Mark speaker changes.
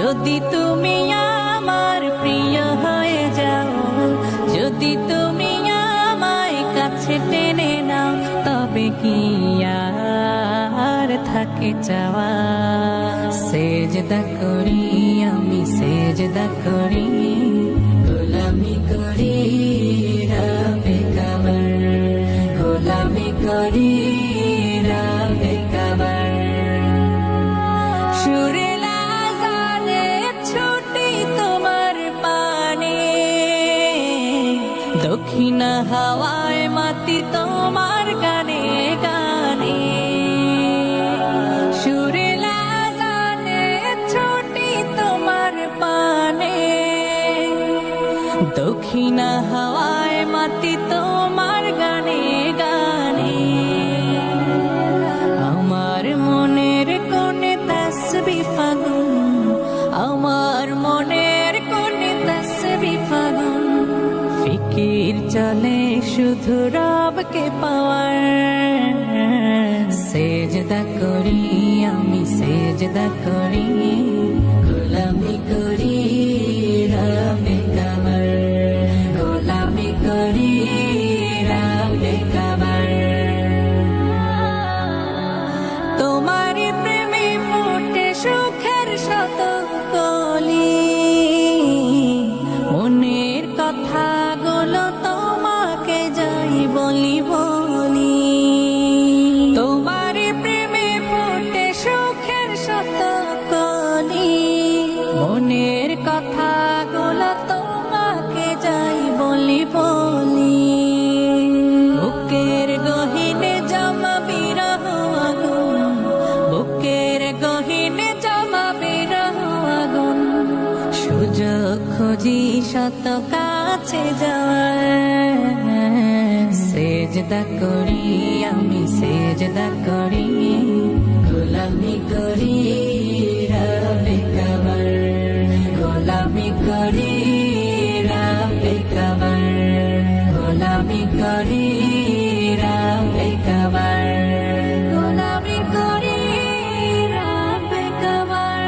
Speaker 1: যদি তুমি আমার প্রিয় হয়ে যাও, যদি তুমি আমায় কাছে টেনে নাও, তবে কি আর থাকে চাওয়া। সেজদা করি আমি, সেজদা করি, গোলামি করি রবে কাবার, গোলামি করি রবে কাবার। সুরের আযানে ছুটি তোমার পানে, দক্ষিণ হাওয়ায় মাতি তোমার গানে গানে। সুরের আযানে ছুটি তোমার পানে, দক্ষিণ হাওয়ায় মাতি তোমার গানে গানে। আমার মনের কোণে তাসবিহ ফাগুন, আমার মনের কোণে তাসবিহ ফাগুন, ফিকির চলে শুধু রবকে পাওয়ার। সেজদা করি আমি, সেজদা করি, গোলামি করি রবে কাবার, গোলামি করি রবে কাবার। তোমার প্রেমে ফুটে সুখের শত কলি, মনের কথাগুলো তোমাকে যাই বলি বলি। তোমার প্রেমে ফুটে সুখের শত কলি, মনের কথাগুলো তোমাকে যাই বলি বলি। বুকের গহীনে জমা বিরহ আগুন, বুকের গহীনে জমা বিরহ আগুন, সুযোগ খুঁজি শত কাছে যাওয়ার। সেজদা করি আমি, সেজদা করি, গোলামি করি রবে কাবার, গোলামি করি রবে কাবার, গোলামি করি রবে কাবার, গোলামি করি রবে কাবার।